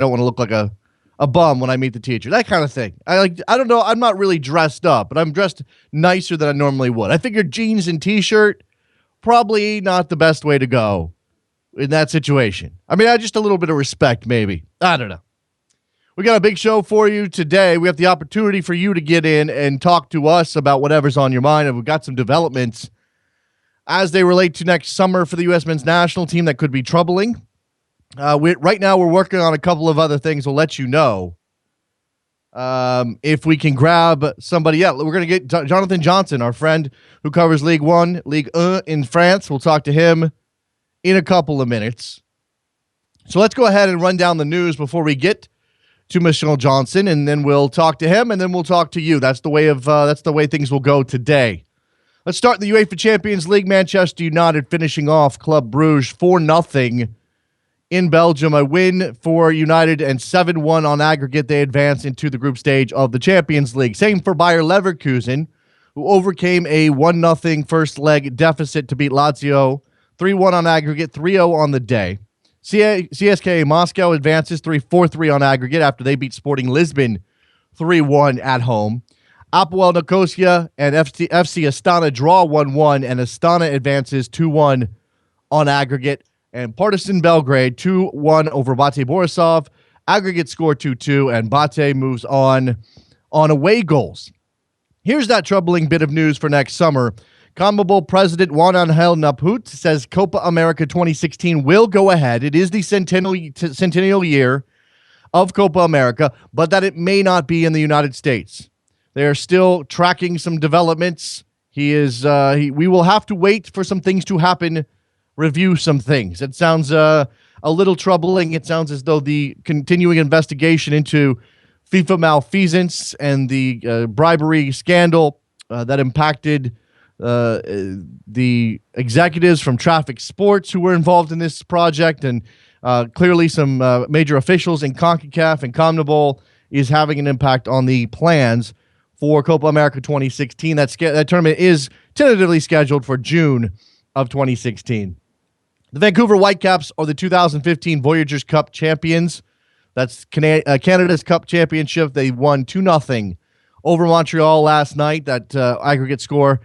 don't want to look like a bum when I meet the teacher. That kind of thing. I don't know. I'm not really dressed up, but I'm dressed nicer than I normally would. I figured jeans and t-shirt, probably not the best way to go in that situation. I mean, just a little bit of respect, maybe. I don't know. We got a big show for you today. We have the opportunity for you to get in and talk to us about whatever's on your mind. And we've got some developments as they relate to next summer for the U.S. men's national team that could be troubling. Right now, we're working on a couple of other things. We'll let you know if we can grab somebody else. We're going to get Jonathan Johnson, our friend who covers Ligue 1, Ligue 1 in France. We'll talk to him in a couple of minutes. So let's go ahead and run down the news before we get to Michelle Johnson, and then we'll talk to him, and then we'll talk to you. That's the way things will go today. Let's start in the UEFA Champions League. Manchester United finishing off Club Brugge 4-0 in Belgium. A win for United and 7-1 on aggregate. They advance into the group stage of the Champions League. Same for Bayer Leverkusen, who overcame a 1-0 first leg deficit to beat Lazio. 3-1 on aggregate, 3-0 on the day. CSKA Moscow advances 4-3 on aggregate after they beat Sporting Lisbon 3-1 at home. Apoel Nicosia and FC Astana draw 1-1, and Astana advances 2-1 on aggregate. And Partizan Belgrade 2-1 over Bate Borisov. Aggregate score 2-2, and Bate moves on away goals. Here's that troubling bit of news for next summer. CONMEBOL President Juan Angel Naput says Copa America 2016 will go ahead. It is the centennial year of Copa America, but that it may not be in the United States. They are still tracking some developments. We will have to wait for some things to happen, review some things. It sounds a little troubling. It sounds as though the continuing investigation into FIFA malfeasance and the bribery scandal that impacted the executives from Traffic Sports who were involved in this project, and clearly some major officials in CONCACAF and CONMEBOL is having an impact on the plans for Copa America 2016. That tournament is tentatively scheduled for June of 2016. The Vancouver Whitecaps are the 2015 Voyageurs Cup champions. That's Canada's Cup championship. They won 2-0 over Montreal last night. That aggregate score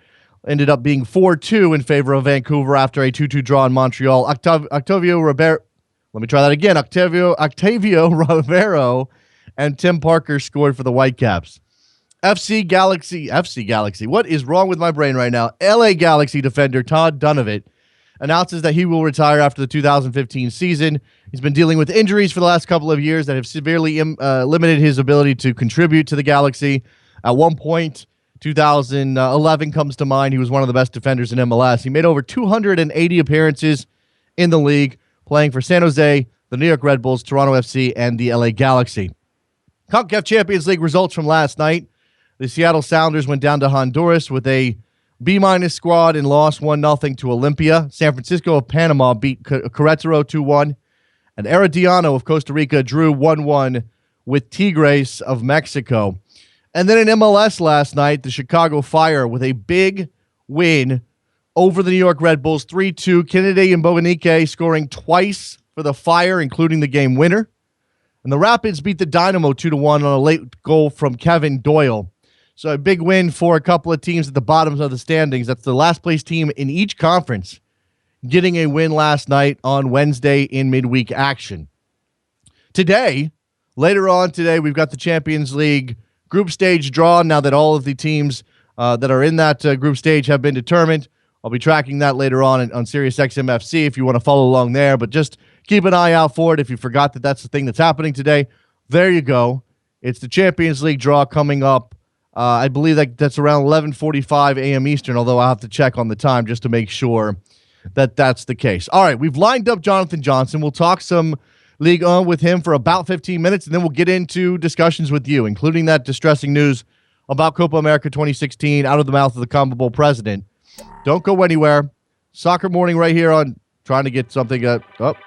ended up being 4-2 in favor of Vancouver after a 2-2 draw in Montreal. Octavio Rivero and Tim Parker scored for the Whitecaps. FC Galaxy. What is wrong with my brain right now? LA Galaxy defender Todd Dunovit announces that he will retire after the 2015 season. He's been dealing with injuries for the last couple of years that have severely limited his ability to contribute to the Galaxy. At one point, 2011 comes to mind. He was one of the best defenders in MLS. He made over 280 appearances in the league, playing for San Jose, the New York Red Bulls, Toronto FC, and the LA Galaxy. CONCACAF Champions League results from last night. The Seattle Sounders went down to Honduras with a B- squad and lost 1-0 to Olympia. San Francisco of Panama beat Querétaro 2-1. And Herediano of Costa Rica drew 1-1 with Tigres of Mexico. And then in MLS last night, the Chicago Fire with a big win over the New York Red Bulls 3-2. Kennedy and Boganique scoring twice for the Fire, including the game winner. And the Rapids beat the Dynamo 2-1 on a late goal from Kevin Doyle. So a big win for a couple of teams at the bottoms of the standings. That's the last place team in each conference getting a win last night on Wednesday in midweek action. Later on today, we've got the Champions League group stage draw. Now that all of the teams that are in that group stage have been determined, I'll be tracking that later on SiriusXM FC if you want to follow along there. But just keep an eye out for it if you forgot that that's the thing that's happening today. There you go. It's the Champions League draw coming up. I believe that's around 11:45 a.m. Eastern, although I'll have to check on the time just to make sure that that's the case. All right, we've lined up Jonathan Johnson. We'll talk some Ligue 1 with him for about 15 minutes, and then we'll get into discussions with you, including that distressing news about Copa America 2016 out of the mouth of the CONMEBOL president. Don't go anywhere. Soccer Morning right here on trying to get something.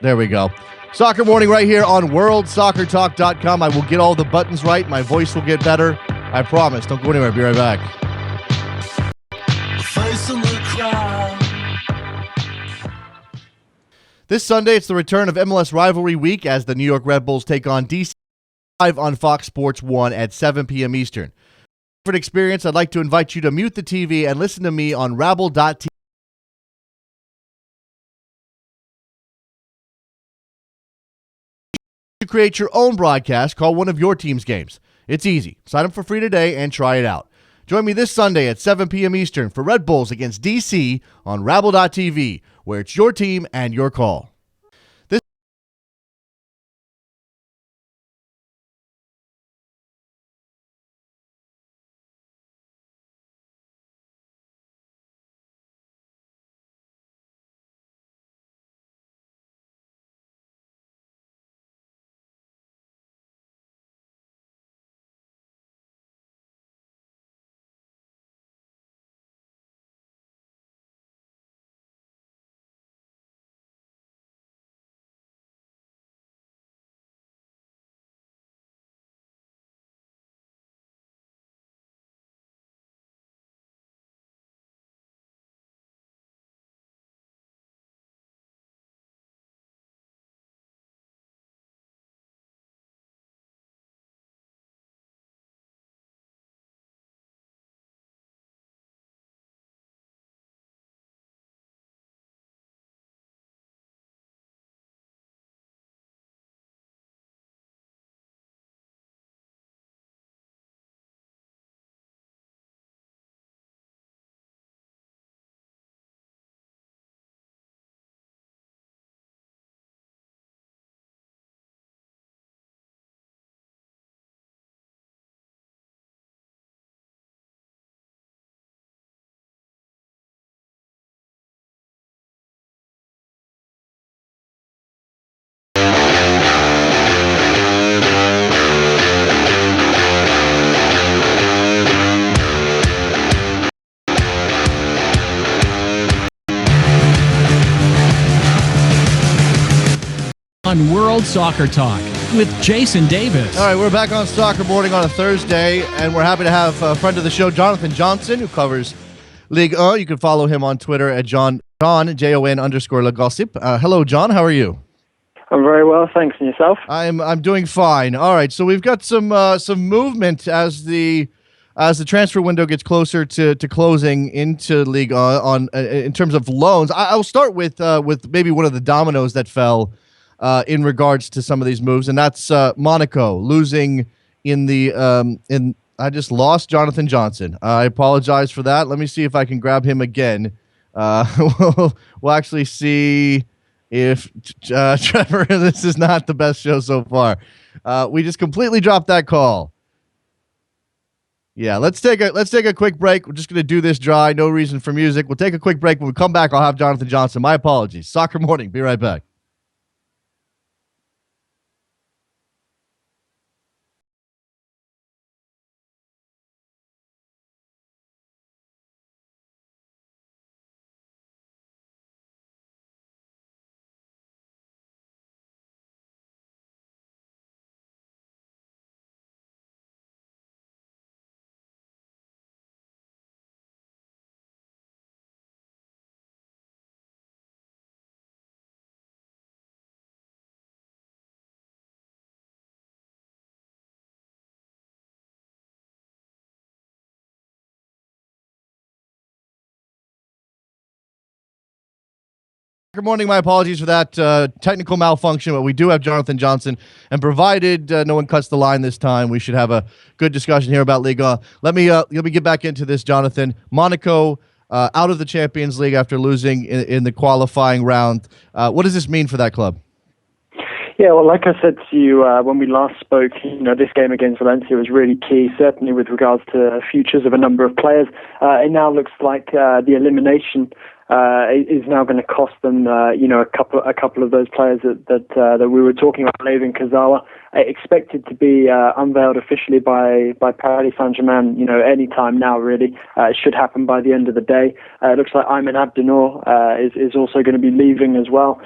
There we go. Soccer Morning right here on WorldSoccerTalk.com. I will get all the buttons right. My voice will get better. I promise. Don't go anywhere. Be right back. This Sunday, it's the return of MLS Rivalry Week as the New York Red Bulls take on DC live on Fox Sports 1 at 7 p.m. Eastern. For an experience, I'd like to invite you to mute the TV and listen to me on Rabble.tv. To create your own broadcast, call one of your team's games. It's easy. Sign up for free today and try it out. Join me this Sunday at 7 p.m. Eastern for Red Bulls against DC on Rabble.tv, where it's your team and your call. On World Soccer Talk with Jason Davis. All right, we're back on Soccer Morning on a Thursday, and we're happy to have a friend of the show, Jonathan Johnson, who covers Ligue 1. You can follow him on Twitter at Jon _Le Gossip. Hello, John. How are you? I'm very well, thanks. And yourself? I'm doing fine. All right, so we've got some movement as the transfer window gets closer to closing into Ligue 1 in terms of loans. I'll start with maybe one of the dominoes that fell in regards to some of these moves, and that's Monaco losing in the I just lost Jonathan Johnson. I apologize for that. Let me see if I can grab him again. We'll actually see if Trevor. This is not the best show so far. We just completely dropped that call. Yeah, let's take a quick break. We're just gonna do this dry. No reason for music. We'll take a quick break. When we come back, I'll have Jonathan Johnson. My apologies. Soccer Morning. Be right back. Good morning. My apologies for that technical malfunction, but we do have Jonathan Johnson, and provided no one cuts the line this time, we should have a good discussion here about Ligue 1. Let me get back into this, Jonathan. Monaco out of the Champions League after losing in the qualifying round. What does this mean for that club? Yeah, well, like I said to you when we last spoke, this game against Valencia was really key, certainly with regards to futures of a number of players. It now looks like the elimination is now going to cost them, a couple of those players that we were talking about, leaving Kazawa, expected to be unveiled officially by Paris Saint-Germain, any time now, really. It should happen by the end of the day. It looks like Ayman Abdennour is also going to be leaving as well.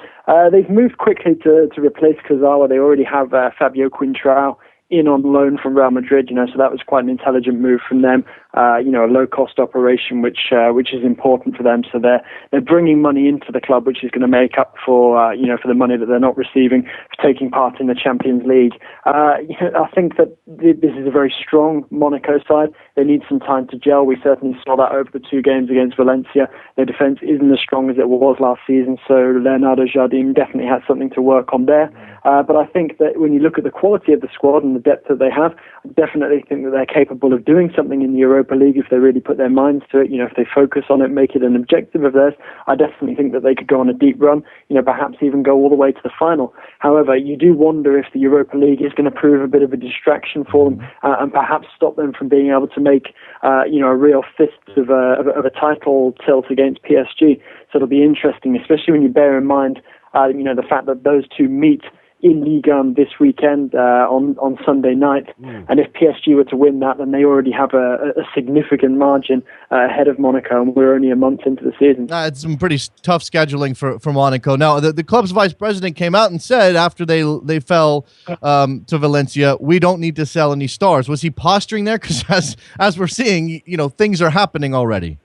They've moved quickly to replace Kazawa. They already have Fabio Quintrao in on loan from Real Madrid, so that was quite an intelligent move from them. A low-cost operation, which is important for them. So they're bringing money into the club, which is going to make up for for the money that they're not receiving for taking part in the Champions League. I think that this is a very strong Monaco side. They need some time to gel. We certainly saw that over the 2 games against Valencia. Their defence isn't as strong as it was last season, so Leonardo Jardim definitely has something to work on there. But I think that when you look at the quality of the squad and the depth that they have, I definitely think that they're capable of doing something in the Europa League if they really put their minds to it. If they focus on it, make it an objective of theirs, I definitely think that they could go on a deep run, perhaps even go all the way to the final. However, you do wonder if the Europa League is going to prove a bit of a distraction for them and perhaps stop them from being able to make a real fist of a title tilt against PSG. So it'll be interesting, especially when you bear in mind the fact that those two meet in Ligue 1 this weekend on Sunday night. And if PSG were to win that, then they already have a significant margin ahead of Monaco, and we're only a month into the season. It's some pretty tough scheduling for Monaco. Now, the club's vice president came out and said after they fell to Valencia, we don't need to sell any stars. Was he posturing there? Because as we're seeing, things are happening already.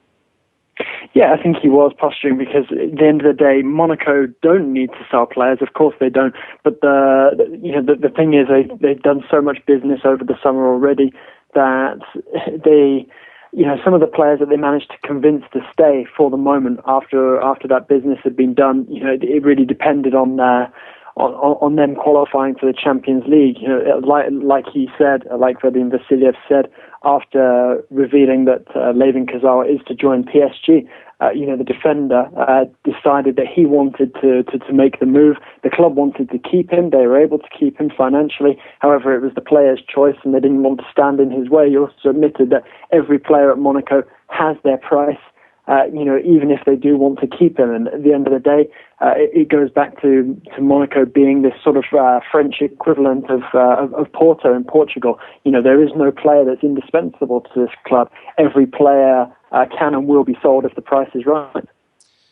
Yeah, I think he was posturing because at the end of the day, Monaco don't need to sell players. Of course they don't. But the thing is, they've done so much business over the summer already that some of the players that they managed to convince to stay for the moment after that business had been done, it really depended on them qualifying for the Champions League. Like he said, like Vadim Vasiliev said, after revealing that Layvin Kurzawa is to join PSG, the defender decided that he wanted to make the move. The club wanted to keep him. They were able to keep him financially. However, it was the player's choice, and they didn't want to stand in his way. He also admitted that every player at Monaco has their price. Even if they do want to keep him. And at the end of the day, it goes back to Monaco being this sort of French equivalent of Porto in Portugal. There is no player that's indispensable to this club. Every player can and will be sold if the price is right.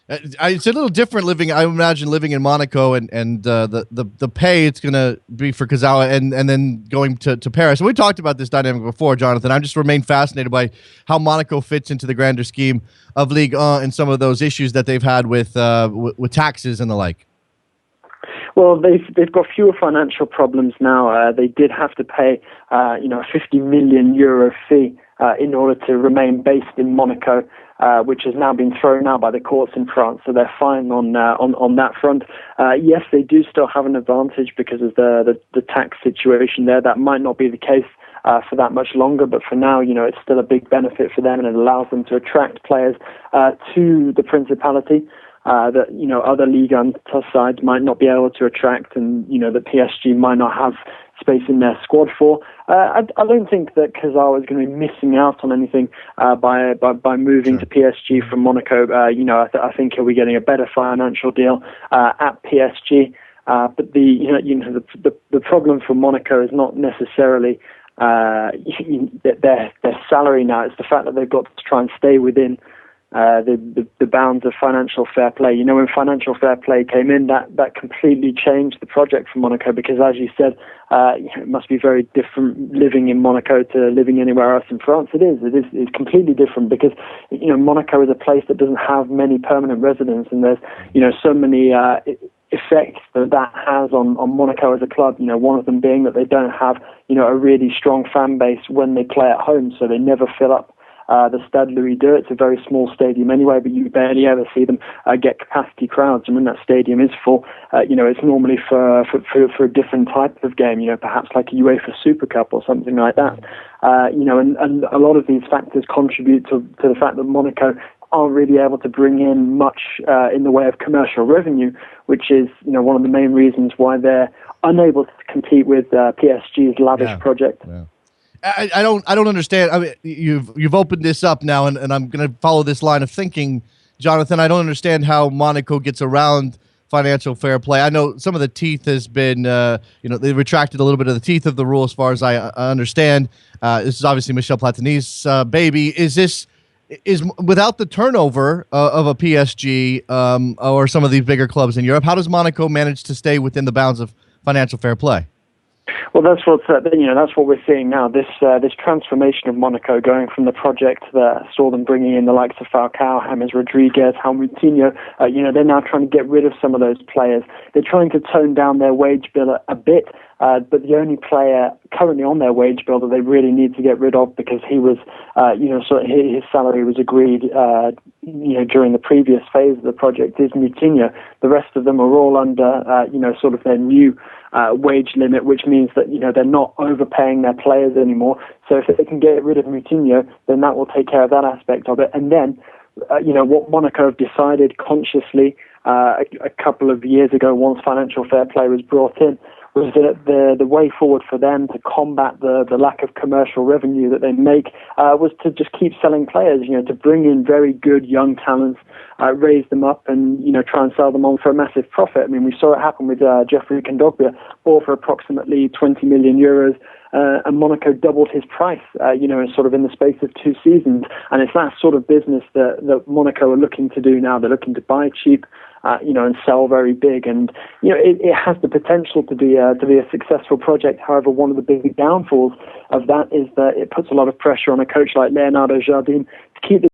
It's a little different I imagine living in Monaco and the pay it's going to be for Kurzawa and then going to Paris. And we talked about this dynamic before, Jonathan. I just remain fascinated by how Monaco fits into the grander scheme of Ligue 1 and some of those issues that they've had with taxes and the like. Well, they've got fewer financial problems now. They did have to pay a 50 million euro fee in order to remain based in Monaco. Which has now been thrown out by the courts in France, so they're fine on that front. Yes, they do still have an advantage because of the tax situation there. That might not be the case for that much longer, but for now, it's still a big benefit for them, and it allows them to attract players to the Principality that other Ligue 1 sides might not be able to attract, and that PSG might not have space in their squad for. I don't think that Kurzawa is going to be missing out on anything by moving to PSG from Monaco. I think he'll be getting a better financial deal at PSG. But the problem for Monaco is not necessarily their salary now. It's the fact that they've got to try and stay within the bounds of financial fair play. When financial fair play came in, that completely changed the project for Monaco, because as you said, it must be very different living in Monaco to living anywhere else in France. It's completely different because Monaco is a place that doesn't have many permanent residents, and there's so many effects that has on Monaco as a club. One of them being that they don't have a really strong fan base when they play at home, so they never fill up the Stade Louis II. It's a very small stadium anyway, but you barely ever see them get capacity crowds. And when that stadium is full, it's normally for a different type of game, perhaps like a UEFA Super Cup or something like that. And a lot of these factors contribute to the fact that Monaco aren't really able to bring in much in the way of commercial revenue, which is one of the main reasons why they're unable to compete with PSG's lavish project. Yeah. I don't understand. I mean, you've opened this up now, and I'm going to follow this line of thinking, Jonathan. I don't understand how Monaco gets around financial fair play. I know some of the teeth has been, they retracted a little bit of the teeth of the rule, as far as I understand. This is obviously Michel Platini's baby. Is without the turnover of a PSG or some of these bigger clubs in Europe, how does Monaco manage to stay within the bounds of financial fair play? Well, that's what we're seeing now. This transformation of Monaco, going from the project that saw them bringing in the likes of Falcao, James Rodriguez, Coutinho. They're now trying to get rid of some of those players. They're trying to tone down their wage bill a bit. But the only player currently on their wage bill that they really need to get rid of, because he was, his salary was agreed, during the previous phase of the project, is Coutinho. The rest of them are all under, sort of their new wage limit, which means that they're not overpaying their players anymore. So if they can get rid of Coutinho, then that will take care of that aspect of it. And then, what Monaco have decided consciously a couple of years ago, once financial fair play was brought in, was that the way forward for them to combat the lack of commercial revenue that they make was to just keep selling players, to bring in very good young talents, raise them up and, try and sell them on for a massive profit. I mean, we saw it happen with Jeffrey Kondogbia, bought for approximately 20 million euros, and Monaco doubled his price, sort of in the space of 2 seasons. And it's that sort of business that Monaco are looking to do now. They're looking to buy cheap, and sell very big. And, it has the potential to be a successful project. However, one of the big downfalls of that is that it puts a lot of pressure on a coach like Leonardo Jardim to keep the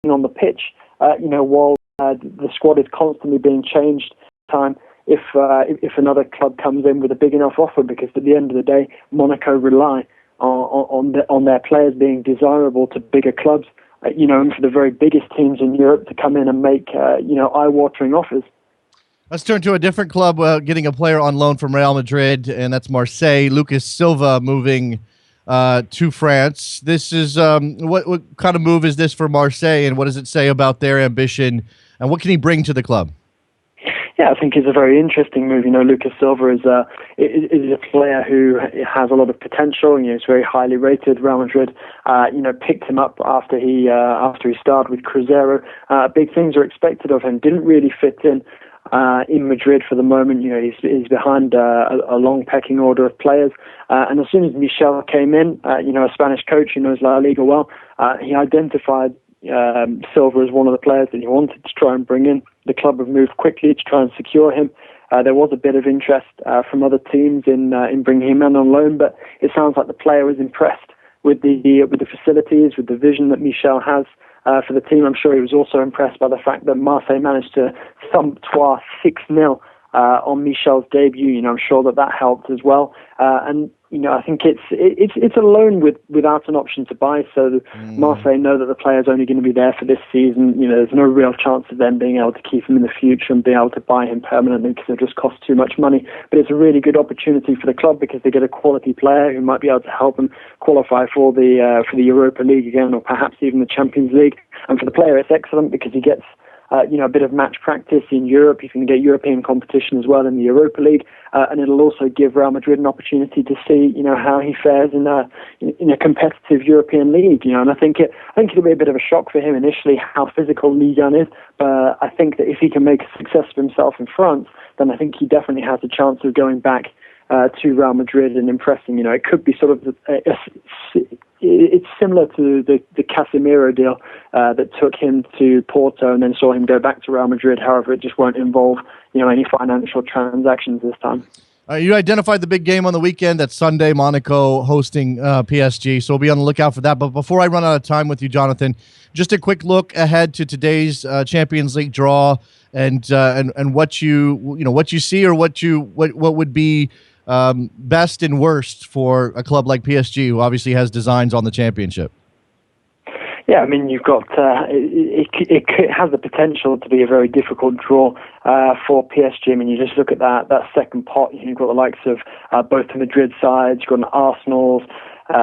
team on the pitch, while the squad is constantly being changed time. If another club comes in with a big enough offer, because at the end of the day, Monaco rely on their players being desirable to bigger clubs, and for the very biggest teams in Europe to come in and make, eye-watering offers. Let's turn to a different club getting a player on loan from Real Madrid, and that's Marseille. Lucas Silva moving to France. This is what kind of move is this for Marseille, and what does it say about their ambition, and what can he bring to the club? Yeah, I think it's a very interesting move. Lucas Silva is a player who has a lot of potential. He's very highly rated. Real Madrid, picked him up after he started with Cruzeiro. Big things are expected of him. Didn't really fit in Madrid for the moment. He's behind a long pecking order of players. And as soon as Michel came in, a Spanish coach who knows La Liga well, he identified Silva as one of the players that he wanted to try and bring in. The club have moved quickly to try and secure him. There was a bit of interest from other teams in bringing him in on loan, but it sounds like the player was impressed with the facilities, with the vision that Michel has for the team. I'm sure he was also impressed by the fact that Marseille managed to thump Troyes 6-0 on Michel's debut. I'm sure that helped as well. And I think it's a loan without an option to buy. So Marseille know that the player's only going to be there for this season. There's no real chance of them being able to keep him in the future and being able to buy him permanently, because it just costs too much money. But it's a really good opportunity for the club, because they get a quality player who might be able to help them qualify for the Europa League again, or perhaps even the Champions League. And for the player, it's excellent because he gets a bit of match practice in Europe. He's going to get European competition as well in the Europa League, and it'll also give Real Madrid an opportunity to see, how he fares in a competitive European league. And I think it'll be a bit of a shock for him initially how physical Ligue 1 is. But I think that if he can make a success of himself in France, then I think he definitely has a chance of going back to Real Madrid and impressing. It could be sort of it's similar to the Casemiro deal that took him to Porto and then saw him go back to Real Madrid. However, it just won't involve any financial transactions this time. You identified the big game on the weekend. That's Sunday, Monaco hosting PSG. So we'll be on the lookout for that. But before I run out of time with you, Jonathan, just a quick look ahead to today's Champions League draw and what you see, or what would be best and worst for a club like PSG, who obviously has designs on the championship. Yeah, I mean, you've got it has the potential to be a very difficult draw for PSG. I mean, you just look at that second pot. You've got the likes of both the Madrid sides. You've got an Arsenal's,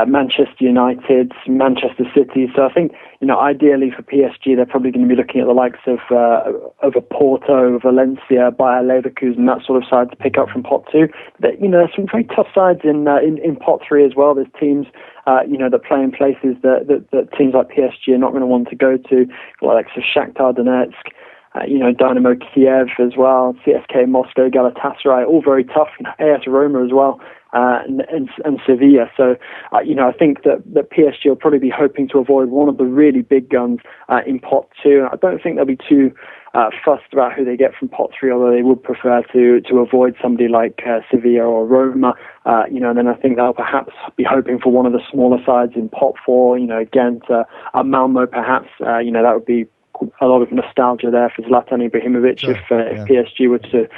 Manchester United, Manchester City. So I think ideally for PSG, they're probably going to be looking at the likes of a Porto, Valencia, Bayer Leverkusen, that sort of side to pick up from pot 2. But, there's some very tough sides in pot 3 as well. There's teams that play in places that teams like PSG are not going to want to go to, like Shakhtar Donetsk, Dynamo Kiev as well, CSKA Moscow, Galatasaray, all very tough, AS Roma as well, and Sevilla. So, I think that PSG will probably be hoping to avoid one of the really big guns in pot 2. I don't think they'll be too fussed about who they get from pot 3, although they would prefer to avoid somebody like Sevilla or Roma. And then I think they'll perhaps be hoping for one of the smaller sides in pot 4, Ghent, Malmo perhaps. That would be a lot of nostalgia there for Zlatan Ibrahimovic. Sure. If PSG were to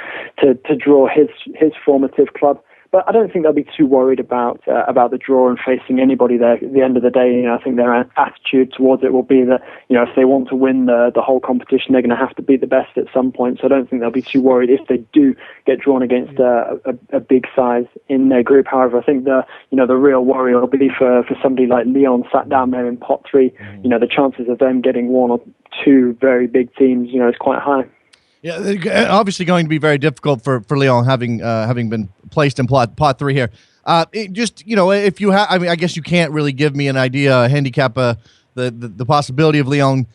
draw his formative club. But I don't think they'll be too worried about the draw and facing anybody there. At the end of the day, I think their attitude towards it will be that, if they want to win the whole competition, they're going to have to beat the best at some point. So I don't think they'll be too worried if they do get drawn against a big size in their group. However, I think the real worry will be for somebody like Lyon sat down there in pot 3. The chances of them getting one or two very big teams, is quite high. Yeah, obviously going to be very difficult for Lyon having been placed in pot 3 here. If you have, I guess you can't really give me an idea, a handicap, the possibility of Lyon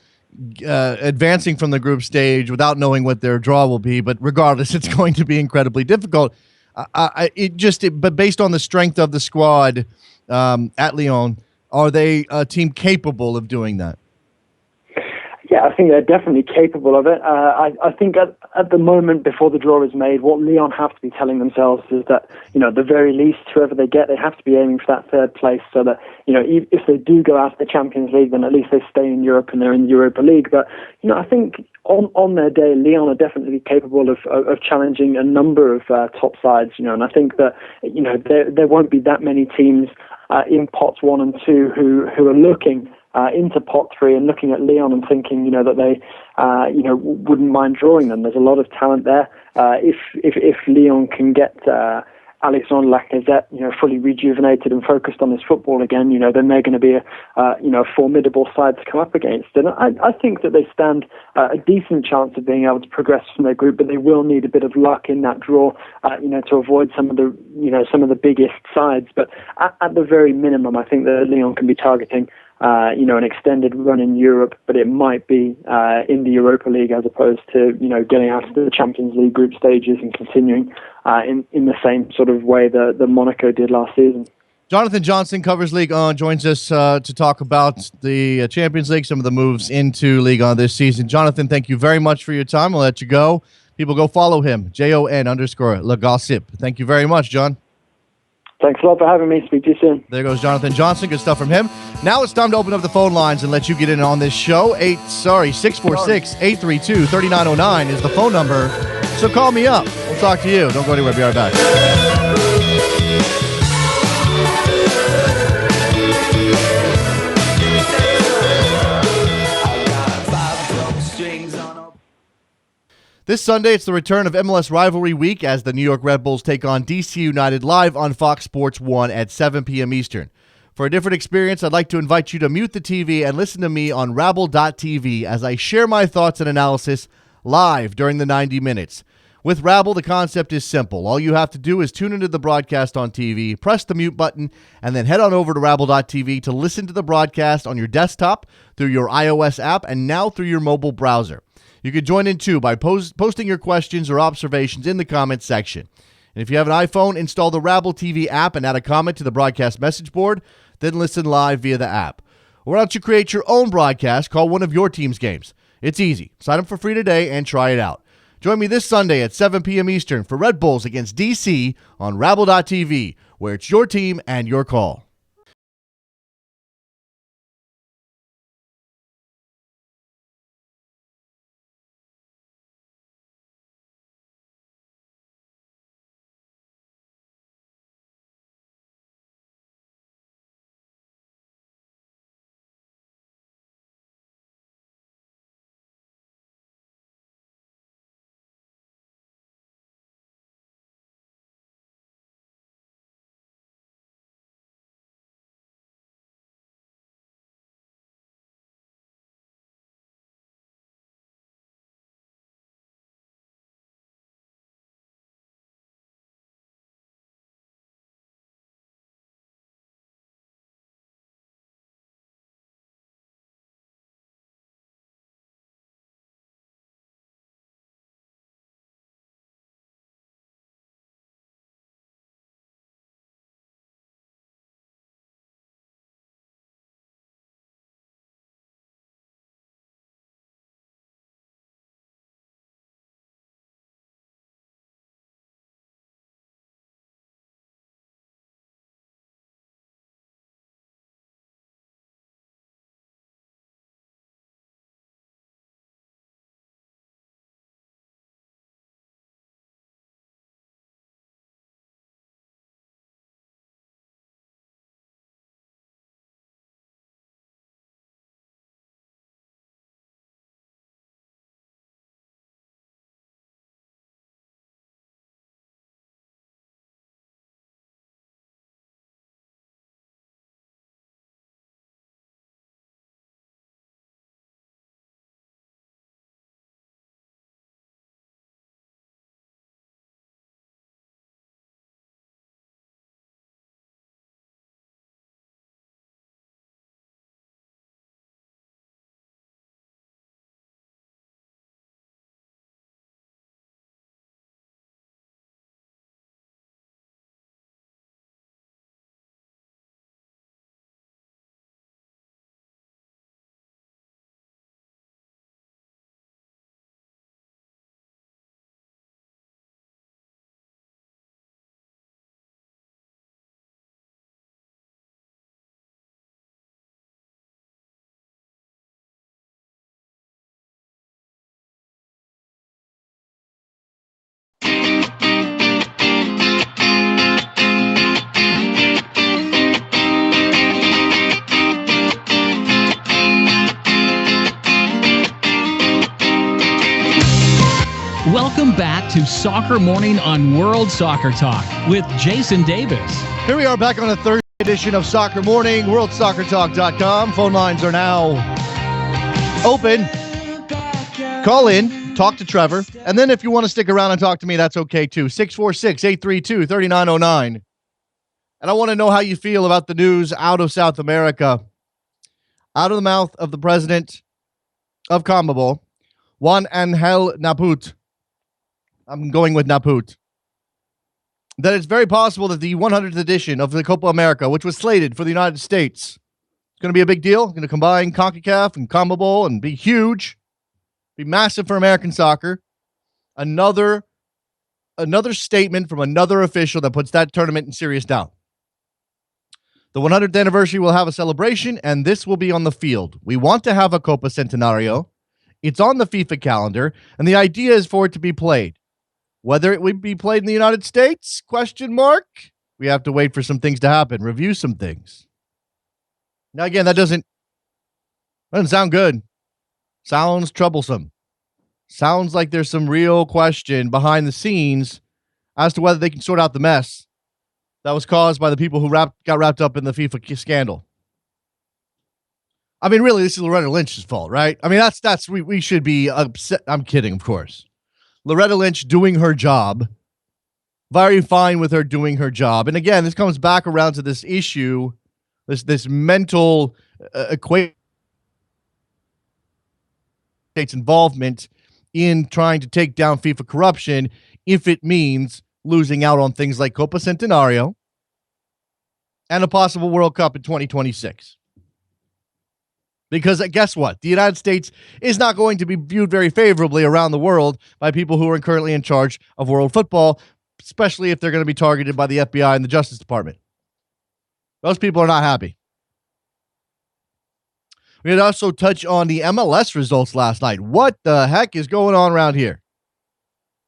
advancing from the group stage without knowing what their draw will be. But regardless, it's going to be incredibly difficult. But based on the strength of the squad at Lyon, are they a team capable of doing that? Yeah, I think they're definitely capable of it. I think at the moment, before the draw is made, what Lyon have to be telling themselves is that, at the very least, whoever they get, they have to be aiming for that third place so that, if they do go out of the Champions League, then at least they stay in Europe and they're in the Europa League. But, I think on their day, Lyon are definitely capable of challenging a number of top sides, and I think that, there won't be that many teams in pots 1 and 2 who are looking into pot 3 and looking at Lyon and thinking, that they, wouldn't mind drawing them. There's a lot of talent there. If Lyon can get Alexandre Lacazette, fully rejuvenated and focused on his football again, then they're going to be a formidable side to come up against. And I think that they stand a decent chance of being able to progress from their group, but they will need a bit of luck in that draw, to avoid some of the biggest sides. But at the very minimum, I think that Lyon can be targeting an extended run in Europe, but it might be in the Europa League as opposed to, getting out of the Champions League group stages and continuing in the same sort of way that Monaco did last season. Jonathan Johnson covers Ligue 1, joins us to talk about the Champions League, some of the moves into Ligue 1 this season. Jonathan, thank you very much for your time. I'll let you go. People go follow him, JON_Le Gossip. Thank you very much, John. Thanks a lot for having me. Speak to you soon. There goes Jonathan Johnson. Good stuff from him. Now it's time to open up the phone lines and let you get in on this show. 646-832-3909 is the phone number. So call me up. We'll talk to you. Don't go anywhere. Be right back. This Sunday, it's the return of MLS Rivalry Week as the New York Red Bulls take on DC United live on Fox Sports 1 at 7 p.m. Eastern. For a different experience, I'd like to invite you to mute the TV and listen to me on Rabble.tv as I share my thoughts and analysis live during the 90 minutes. With Rabble, the concept is simple. All you have to do is tune into the broadcast on TV, press the mute button, and then head on over to Rabble.tv to listen to the broadcast on your desktop, through your iOS app, and now through your mobile browser. You can join in, too, by posting your questions or observations in the comments section. And if you have an iPhone, install the Rabble TV app and add a comment to the broadcast message board, then listen live via the app. Or else you create your own broadcast, call one of your team's games. It's easy. Sign up for free today and try it out. Join me this Sunday at 7 p.m. Eastern for Red Bulls against DC on Rabble.tv, where it's your team and your call. Welcome back to Soccer Morning on World Soccer Talk with Jason Davis. Here we are back on a Thursday edition of Soccer Morning, worldsoccertalk.com. Phone lines are now open. Call in, talk to Trevor, and then if you want to stick around and talk to me, that's okay too. 646-832-3909. And I want to know how you feel about the news out of South America, out of the mouth of the president of CONMEBOL, Juan Angel Naput. I'm going with Naput. That it's very possible that the 100th edition of the Copa America, which was slated for the United States, is going to be a big deal. Going to combine CONCACAF and CONMEBOL and be huge, be massive for American soccer. Another statement from another official that puts that tournament in serious doubt. The 100th anniversary will have a celebration, and this will be on the field. We want to have a Copa Centenario. It's on the FIFA calendar, and the idea is for it to be played. Whether it would be played in the United States? Question mark. We have to wait for some things to happen, review some things. Now, again, that doesn't sound good. Sounds troublesome. Sounds like there's some real question behind the scenes as to whether they can sort out the mess that was caused by the people who got wrapped up in the FIFA scandal. I mean, really, this is Loretta Lynch's fault, right? I mean, we should be upset. I'm kidding, of course. Loretta Lynch doing her job. Very fine with her doing her job. And again, this comes back around to this issue, this mental equation, state's involvement in trying to take down FIFA corruption if it means losing out on things like Copa Centenario and a possible World Cup in 2026. Because guess what? The United States is not going to be viewed very favorably around the world by people who are currently in charge of world football, especially if they're going to be targeted by the FBI and the Justice Department. Those people are not happy. We had also touch on the MLS results last night. What the heck is going on around here?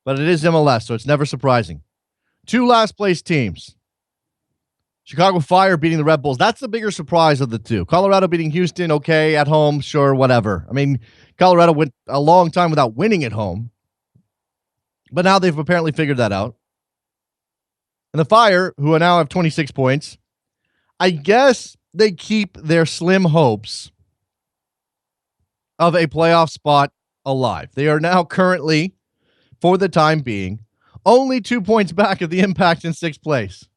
But it is MLS, so it's never surprising. 2 last place teams. Chicago Fire beating the Red Bulls. That's the bigger surprise of the two. Colorado beating Houston, okay, at home, sure, whatever. I mean, Colorado went a long time without winning at home. But now they've apparently figured that out. And the Fire, who now have 26 points, I guess they keep their slim hopes of a playoff spot alive. They are now currently, for the time being, only 2 points back of the Impact in 6th place.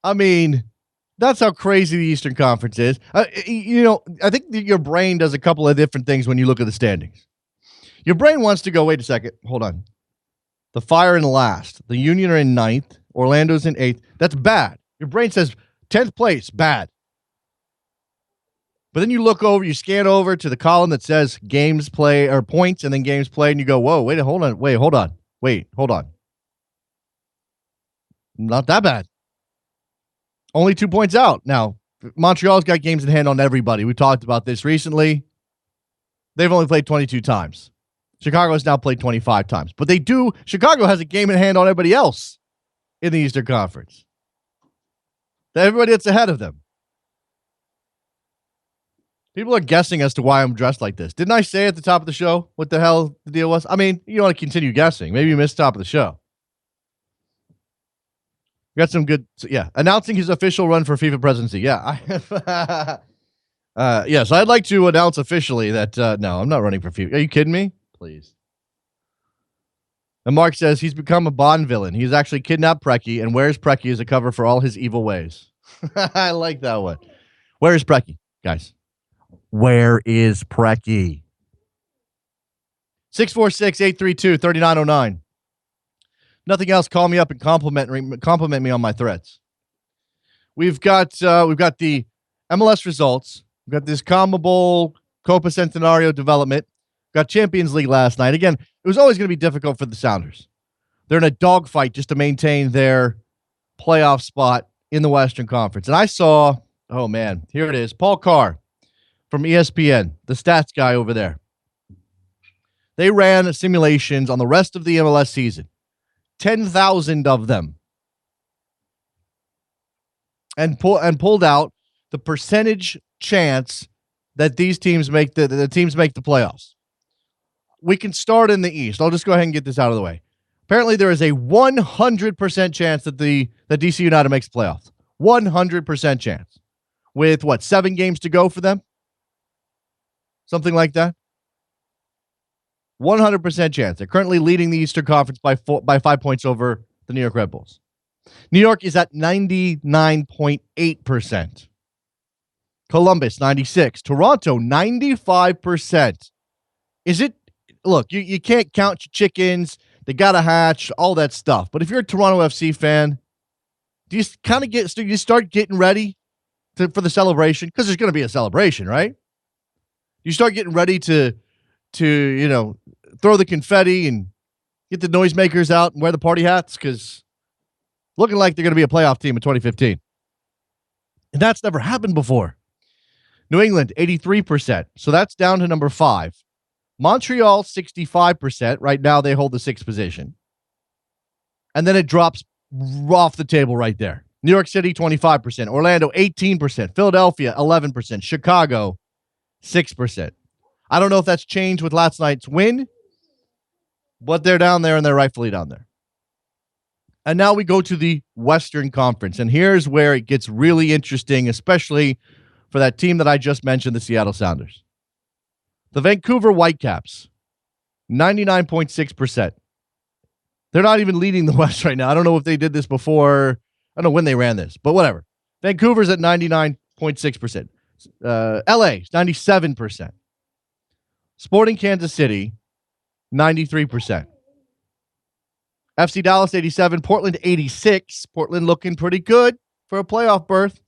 I mean, that's how crazy the Eastern Conference is. I think your brain does a couple of different things when you look at the standings. Your brain wants to go, wait a second, hold on. The Fire in last. The Union are in 9th. Orlando's in 8th. That's bad. Your brain says 10th place, bad. But then you look over, you scan over to the column that says games play or points and then games played, and you go, whoa, hold on. Not that bad. Only 2 points out. Now, Montreal's got games in hand on everybody. We talked about this recently. They've only played 22 times. Chicago has now played 25 times. But Chicago has a game in hand on everybody else in the Eastern Conference. Everybody that's ahead of them. People are guessing as to why I'm dressed like this. Didn't I say at the top of the show what the hell the deal was? I mean, you don't want to continue guessing. Maybe you missed the top of the show. Got some good, announcing his official run for FIFA presidency. Yeah. So I'd like to announce officially that, no, I'm not running for FIFA. Are you kidding me? Please. And Mark says he's become a Bond villain. He's actually kidnapped Preki and wears Preki as a cover for all his evil ways. I like that one. Where is Preki, guys? Where is Preki? 646-832-3909. Nothing else. Call me up and compliment me on my threads. We've got the MLS results. We've got this CONMEBOL Copa Centenario development. Got Champions League last night. Again, it was always going to be difficult for the Sounders. They're in a dogfight just to maintain their playoff spot in the Western Conference. And I saw, oh man, here it is. Paul Carr from ESPN, the stats guy over there. They ran simulations on the rest of the MLS season. 10,000 of them. And pulled out the percentage chance that these teams make the teams make the playoffs. we can start in the East. I'll just go ahead and get this out of the way. Apparently, there is a 100% chance that DC United makes the playoffs. 100% chance. With, 7 games to go for them? Something like that? 100% chance. They're currently leading the Eastern Conference by 5 points over the New York Red Bulls. New York is at 99.8%. Columbus, 96%. Toronto, 95%. Is it? Look, you can't count your chickens. They got to hatch, all that stuff. But if you're a Toronto FC fan, do you kind of start getting ready for the celebration? Because there's going to be a celebration, right? You start getting ready to throw the confetti and get the noisemakers out and wear the party hats, because looking like they're going to be a playoff team in 2015. And that's never happened before. New England, 83%. So that's down to number 5. Montreal, 65%. Right now, they hold the 6th position. And then it drops off the table right there. New York City, 25%. Orlando, 18%. Philadelphia, 11%. Chicago, 6%. I don't know if that's changed with last night's win, but they're down there, and they're rightfully down there. And now we go to the Western Conference, and here's where it gets really interesting, especially for that team that I just mentioned, the Seattle Sounders. The Vancouver Whitecaps, 99.6%. They're not even leading the West right now. I don't know if they did this before. I don't know when they ran this, but whatever. Vancouver's at 99.6%. LA, 97%. Sporting Kansas City, 93%. FC Dallas, 87%. Portland, 86%. Portland looking pretty good for a playoff berth.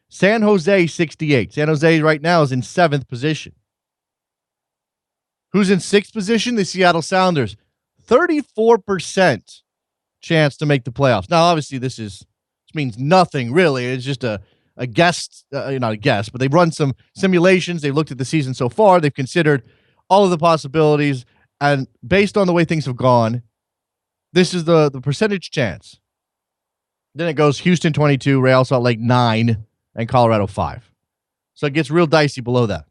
San Jose, 68%. San Jose right now is in 7th position. Who's in 6th position? The Seattle Sounders. 34% chance to make the playoffs. Now, obviously, this means nothing, really. It's just a guess, not a guess, but they've run some simulations. They've looked at the season so far. They've considered all of the possibilities. And based on the way things have gone, this is the percentage chance. Then it goes Houston, 22, Real Salt Lake, 9, and Colorado, 5. So it gets real dicey below that.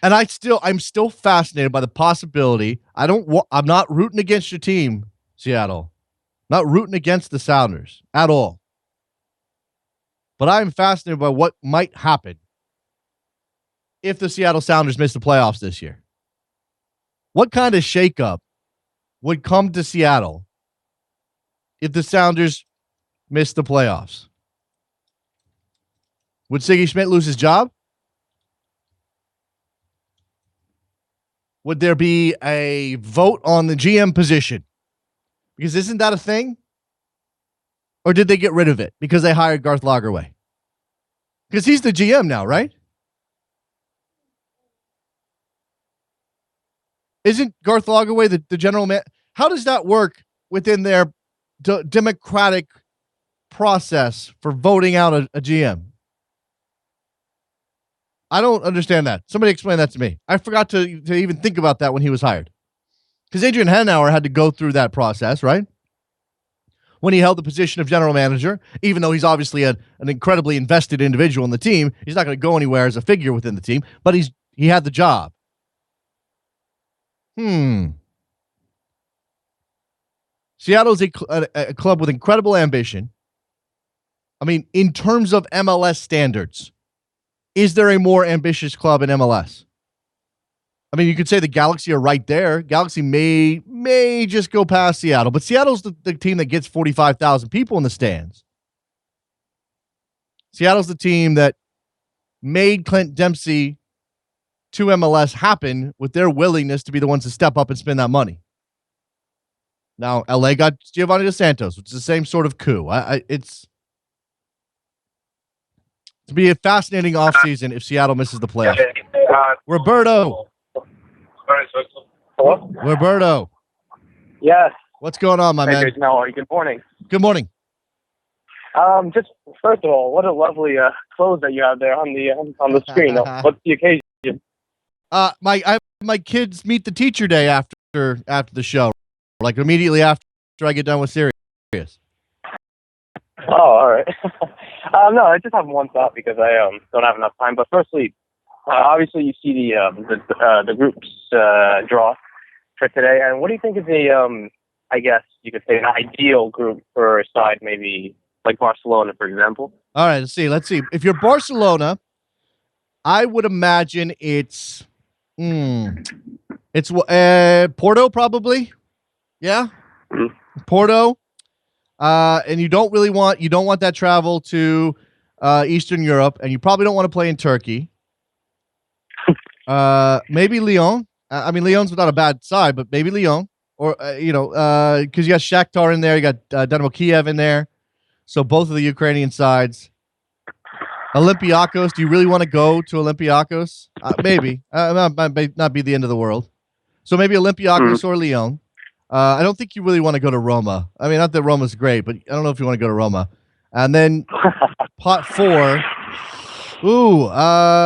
And I'm still fascinated by the possibility. I'm not rooting against your team, Seattle. Not rooting against the Sounders at all. But I'm fascinated by what might happen if the Seattle Sounders miss the playoffs this year. What kind of shakeup would come to Seattle if the Sounders miss the playoffs? Would Siggy Schmidt lose his job? Would there be a vote on the GM position? Because isn't that a thing? Or did they get rid of it because they hired Garth Lagerwey? Because he's the GM now, right? Isn't Garth Lagerwey the general man? How does that work within their democratic process for voting out a GM? I don't understand that. Somebody explain that to me. I forgot to even think about that when he was hired. Because Adrian Hanauer had to go through that process, right? When he held the position of general manager, even though he's obviously an incredibly invested individual in the team, he's not going to go anywhere as a figure within the team, but he had the job. Seattle's a club with incredible ambition. I mean, in terms of MLS standards, is there a more ambitious club in MLS? I mean, you could say the Galaxy are right there. Galaxy may just go past Seattle, but Seattle's the team that gets 45,000 people in the stands. Seattle's the team that made Clint Dempsey to MLS happen with their willingness to be the ones to step up and spend that money. Now, LA got Giovanni Dos Santos, which is the same sort of coup. It's to be a fascinating offseason if Seattle misses the playoffs. Roberto. Hello? Roberto. Yes. What's going on, my man? Jason, how are you? Good morning. Good morning. Just first of all, what a lovely clothes that you have there on the screen. What's the occasion? I have my kids meet the teacher day after the show, like immediately after I get done with Sirius. Oh, all right. No, I just have one thought because I don't have enough time. But firstly, obviously you see the groups draw for today, and what do you think is I guess you could say an ideal group for a side, maybe like Barcelona, for example? All right, let's see. If you're Barcelona, I would imagine it's Porto probably. Yeah, Porto. And you don't want that travel to Eastern Europe, and you probably don't want to play in Turkey. Maybe Lyon. I mean, Lyon's not a bad side, but maybe Lyon, or because you got Shakhtar in there, you got Dynamo Kiev in there, so both of the Ukrainian sides. Olympiacos. Do you really want to go to Olympiacos? Maybe. Might not be the end of the world. So maybe Olympiacos or Lyon. I don't think you really want to go to Roma. I mean, not that Roma's great, but I don't know if you want to go to Roma. And then pot 4.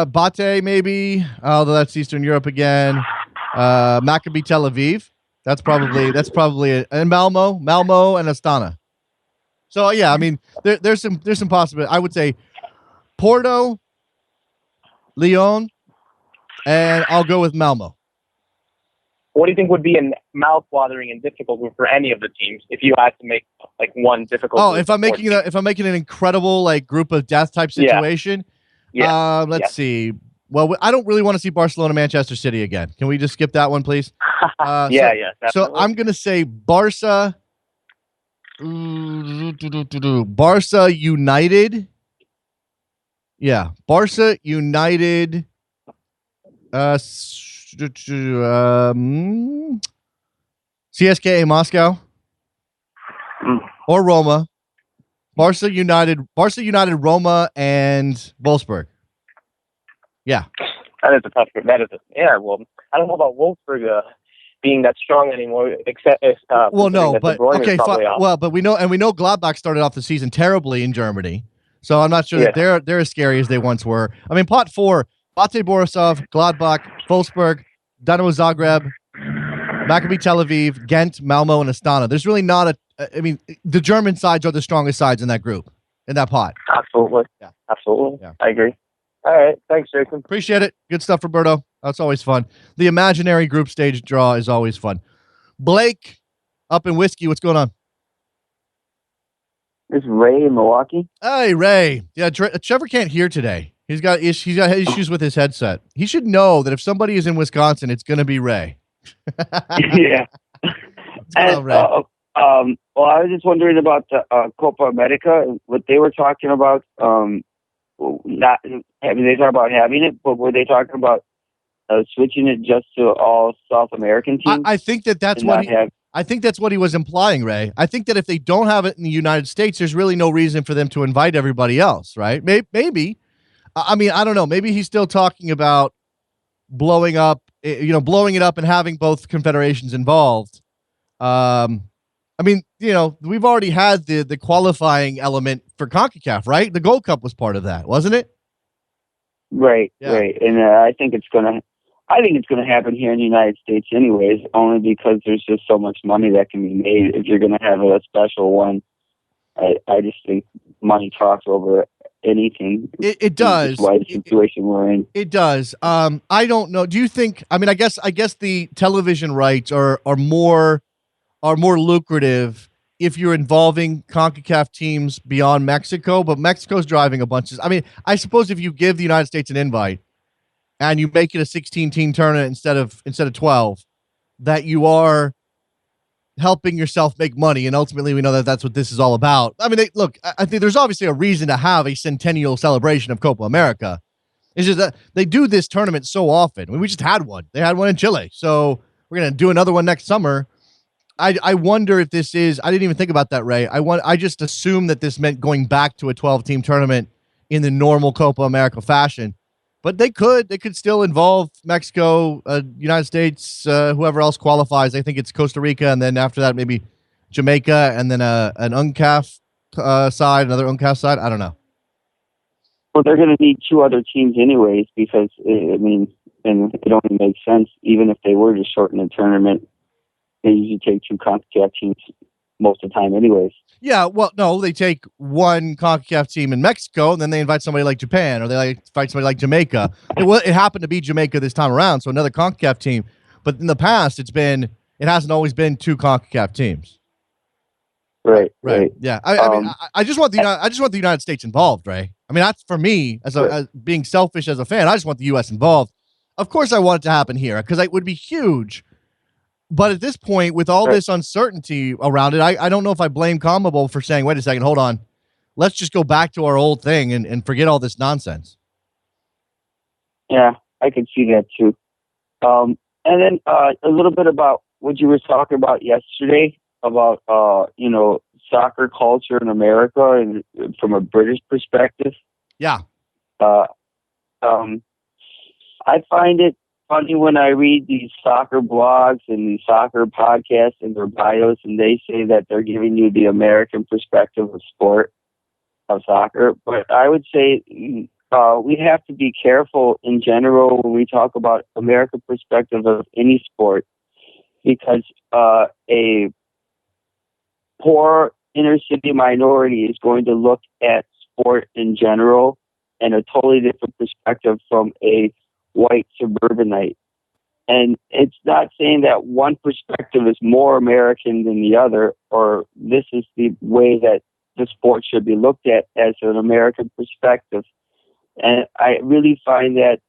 Bate maybe. Although that's Eastern Europe again. Maccabi Tel Aviv. That's probably and Malmo and Astana. So yeah, I mean, there's some possibility. I would say Porto, Lyon, and I'll go with Malmo. What do you think would be a mouth-watering and difficult group for any of the teams if you had to make like one difficult? Oh, if I'm making an incredible like group of death type situation, let's see. Well, I don't really want to see Barcelona, Manchester City again. Can we just skip that one, please? Definitely. So I'm gonna say Barca United. Yeah, Barca United. CSKA Moscow or Roma. Barca United, Roma, and Wolfsburg. Yeah, that is a tough group. Well, I don't know about Wolfsburg being that strong anymore. Except but we know Gladbach started off the season terribly in Germany, so I'm not sure that they're as scary as they once were. I mean, pot 4: Bate Borisov, Gladbach, Wolfsburg, Dynamo Zagreb, Maccabi Tel Aviv, Ghent, Malmo, and Astana. There's really not the German sides are the strongest sides in that group, in that pot. Absolutely. Yeah. Absolutely. Yeah. I agree. All right. Thanks, Jason. Appreciate it. Good stuff, Roberto. That's always fun. The imaginary group stage draw is always fun. Blake, up in Whiskey, what's going on? This is Ray in Milwaukee. Hey, Ray. Yeah, Trevor can't hear today. He's got issues with his headset. He should know that if somebody is in Wisconsin, it's going to be Ray. Yeah. And, well, I was just wondering about the Copa America, what they were talking about. They talked about having it, but were they talking about switching it just to all South American teams? I think that's what I think that's what he was implying, Ray. I think that if they don't have it in the United States, there's really no reason for them to invite everybody else, right? Maybe. I mean, I don't know. Maybe he's still talking about blowing it up and having both confederations involved. I mean, we've already had the qualifying element for CONCACAF, right? The Gold Cup was part of that, wasn't it? Right, yeah. Right. And I think it's going to happen here in the United States anyways, only because there's just so much money that can be made if you're going to have a special one. I just think money talks over anything. It does. Why the situation we're in. It does. I don't know. Do you think? I mean, I guess the television rights are more lucrative if you're involving CONCACAF teams beyond Mexico. But Mexico's driving a bunch of. I mean, I suppose if you give the United States an invite and you make it a 16-team tournament instead of 12, that you are helping yourself make money, and ultimately we know that that's what this is all about. I mean, I think there's obviously a reason to have a centennial celebration of Copa America. It's just that they do this tournament so often. I mean, we just had one. They had one in Chile, so we're gonna do another one next summer. I wonder if this is. I didn't even think about that, Ray. I just assumed that this meant going back to a 12-team tournament in the normal Copa America fashion. But they could still involve Mexico, United States, whoever else qualifies. I think it's Costa Rica, and then after that maybe Jamaica, and then an UNCAF side, another UNCAF side. I don't know. Well, they're going to need 2 other teams anyways, because and it only makes sense even if they were to shorten the tournament. They usually take 2 CONCACAF teams most of the time anyways. Yeah, well, no, they take one CONCACAF team in Mexico, and then they invite somebody like Japan, or they invite somebody like Jamaica. It happened to be Jamaica this time around, so another CONCACAF team. But in the past, it hasn't always been two CONCACAF teams. Right. Yeah, I just want the United States involved, Ray. I mean, that's for me as being selfish as a fan. I just want the U.S. involved. Of course, I want it to happen here because it would be huge. But at this point, with all this uncertainty around it, I don't know if I blame CONMEBOL for saying, wait a second, hold on. Let's just go back to our old thing and forget all this nonsense. Yeah, I can see that too. And then a little bit about what you were talking about yesterday about, soccer culture in America and from a British perspective. Yeah. I find it funny when I read these soccer blogs and these soccer podcasts and their bios, and they say that they're giving you the American perspective of soccer. But I would say we have to be careful in general when we talk about American perspective of any sport, because a poor inner city minority is going to look at sport in general and a totally different perspective from a white suburbanite. And it's not saying that one perspective is more American than the other, or this is the way that the sport should be looked at as an American perspective. And I really find that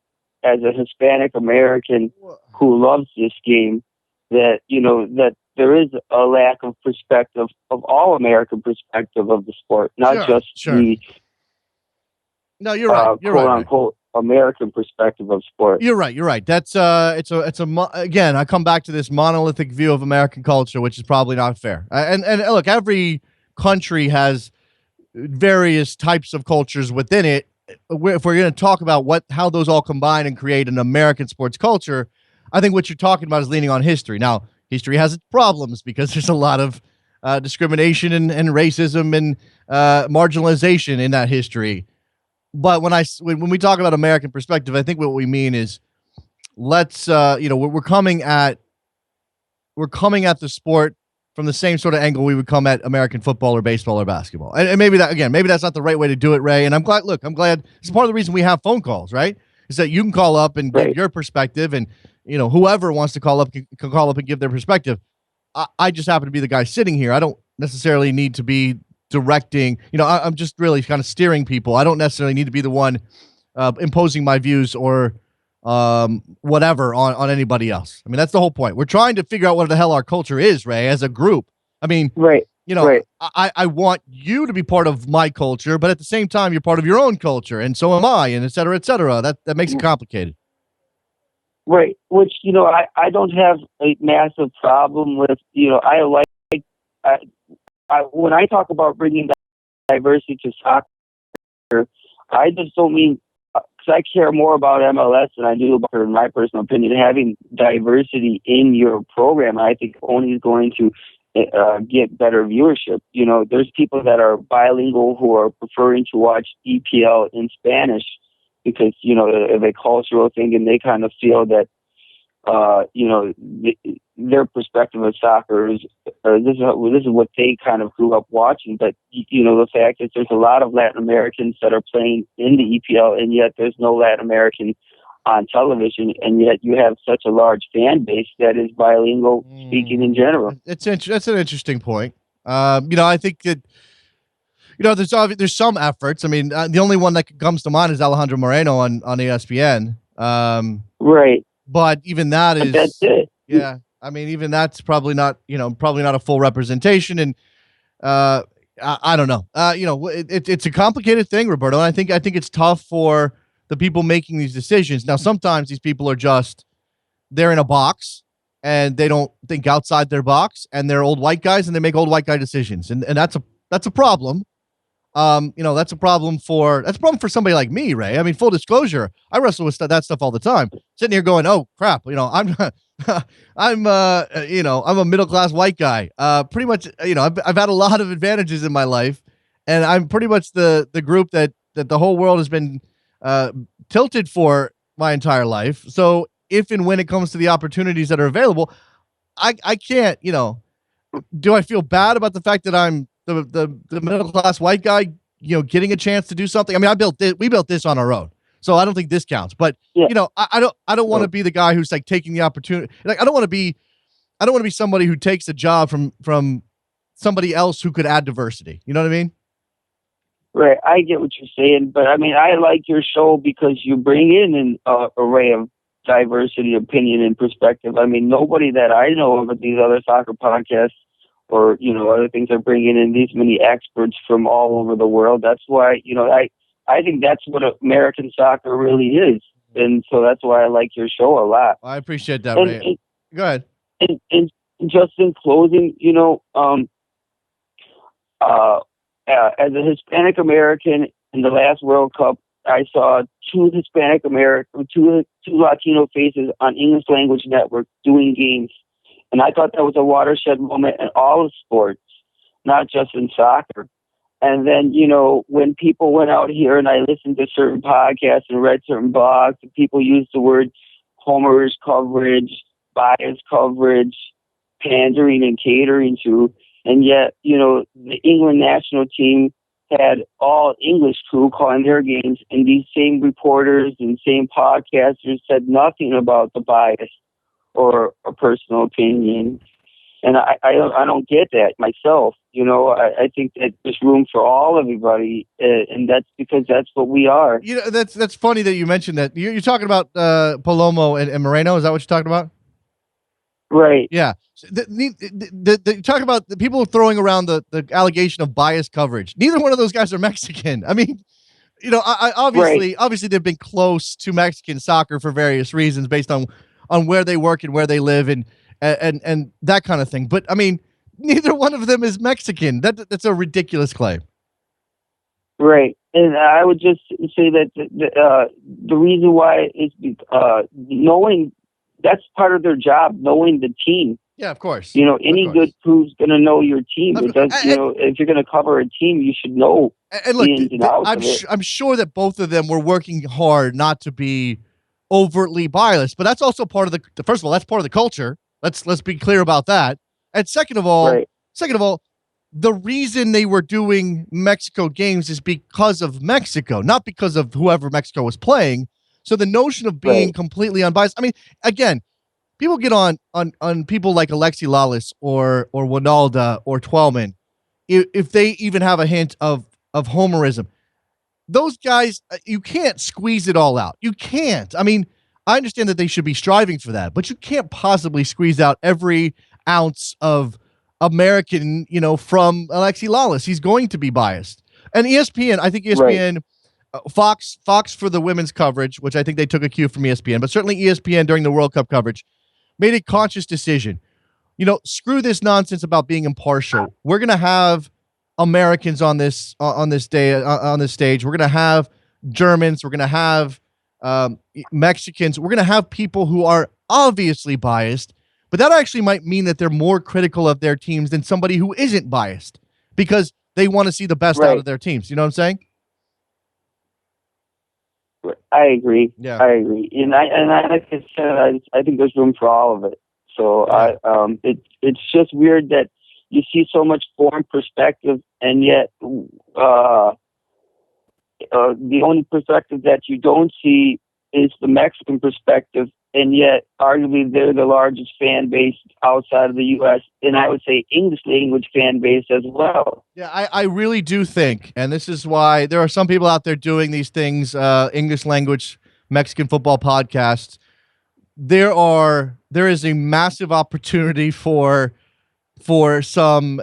as a Hispanic American who loves this game, that, that there is a lack of perspective of all American perspective of the sport, not just the no, you're right. You're quote right, unquote American perspective of sport. You're right. That's again, I come back to this monolithic view of American culture, which is probably not fair. And look, every country has various types of cultures within it. If we're going to talk about how those all combine and create an American sports culture, I think what you're talking about is leaning on history. Now, history has its problems because there's a lot of discrimination and racism and marginalization in that history. But when we talk about American perspective, I think what we mean is let's we're coming at the sport from the same sort of angle we would come at American football or baseball or basketball. And maybe that's not the right way to do it, Ray. And I'm glad it's part of the reason we have phone calls, right? Is that you can call up and give your perspective, and whoever wants to call up can call up and give their perspective. I just happen to be the guy sitting here. I don't necessarily need to be directing. I'm just really kind of steering people. I don't necessarily need to be the one imposing my views or whatever on anybody else. I mean, that's the whole point. We're trying to figure out what the hell our culture is, Ray, as a group. I mean, I want you to be part of my culture, but at the same time, you're part of your own culture, and so am I, and et cetera, et cetera. That makes it complicated. Right. Which, I don't have a massive problem with, when I talk about bringing diversity to soccer, I just don't mean, because I care more about MLS than I do about, in my personal opinion, having diversity in your program. I think only is going to get better viewership. There's people that are bilingual who are preferring to watch EPL in Spanish because, of a cultural thing, and they kind of feel that, their perspective of soccer is, this is what they kind of grew up watching. But, the fact that there's a lot of Latin Americans that are playing in the EPL, and yet there's no Latin American on television, and yet you have such a large fan base that is bilingual speaking in general. That's an interesting point. I think that, there's some efforts. I mean, the only one that comes to mind is Alejandro Moreno on ESPN. Right. But even that is, that's it. Yeah. I mean, even that's probably not a full representation. And I don't know. It's a complicated thing, Roberto. And I think it's tough for the people making these decisions. Now, sometimes these people are they're in a box and they don't think outside their box, and they're old white guys and they make old white guy decisions. And that's a problem. That's a problem for somebody like me, Ray. I mean, full disclosure, I wrestle with that stuff all the time. Sitting here going, oh crap, I'm a middle-class white guy. Pretty much, I've had a lot of advantages in my life, and I'm pretty much the group that the whole world has been tilted for my entire life. So if and when it comes to the opportunities that are available, I can't, do I feel bad about the fact that I'm the middle class white guy, getting a chance to do something? I mean, we built this on our own, so I don't think this counts. But I don't want to be the guy who's like taking the opportunity. Like I don't want to be somebody who takes a job from somebody else who could add diversity. You know what I mean? Right. I get what you're saying, but I mean, I like your show because you bring in an array of diversity, opinion, and perspective. I mean, nobody that I know of at these other soccer podcasts or, other things are bringing in these many experts from all over the world. That's why, I think that's what American soccer really is. And so that's why I like your show a lot. I appreciate that, Ray. Go ahead. And just in closing, as a Hispanic American in the last World Cup, I saw two Latino faces on English language network doing games. And I thought that was a watershed moment in all of sports, not just in soccer. And then, when people went out here and I listened to certain podcasts and read certain blogs, and people used the word homerish coverage, biased coverage, pandering and catering to, and yet, the England national team had all English crew calling their games, and these same reporters and same podcasters said nothing about the bias or a personal opinion. And I don't get that myself. I think that there's room for everybody, and that's because that's what we are. That's funny that you mentioned that. You're talking about Palomo and Moreno. Is that what you're talking about? Right. Yeah. The talk about the people throwing around the allegation of biased coverage. Neither one of those guys are Mexican. I mean, I obviously they've been close to Mexican soccer for various reasons based on where they work and where they live and that kind of thing. But I mean, neither one of them is Mexican. That's a ridiculous claim. Right. And I would just say that the reason why is knowing that's part of their job, knowing the team. Yeah, of course. Any good crew's going to know your team. It does, if you're going to cover a team, you should know look, the ins and outs of it. I'm sure that both of them were working hard not to be overtly biased, but that's also part of the first of all, that's part of the culture. Let's be clear about that. And second of all, the reason they were doing Mexico games is because of Mexico, not because of whoever Mexico was playing. So the notion of being completely unbiased, I mean, again, people get on people like Alexi Lalas or Winalda or Twellman if they even have a hint of homerism. Those guys, you can't squeeze it all out. You can't. I mean, I understand that they should be striving for that, but you can't possibly squeeze out every ounce of American, from Alexi Lalas. He's going to be biased. And ESPN, I think ESPN, Fox for the women's coverage, which I think they took a cue from ESPN, but certainly ESPN during the World Cup coverage made a conscious decision. Screw this nonsense about being impartial. We're going to have Americans on this stage. We're going to have Germans. We're going to have Mexicans. We're going to have people who are obviously biased, but that actually might mean that they're more critical of their teams than somebody who isn't biased because they want to see the best out of their teams. You know what I'm saying? I agree. Yeah. I agree. And I like I said, I think there's room for all of it. So it's just weird that you see so much foreign perspective, and yet the only perspective that you don't see is the Mexican perspective, and yet arguably they're the largest fan base outside of the U.S., and I would say English language fan base as well. Yeah, I really do think, and this is why there are some people out there doing these things, English language Mexican football podcasts. There is a massive opportunity for some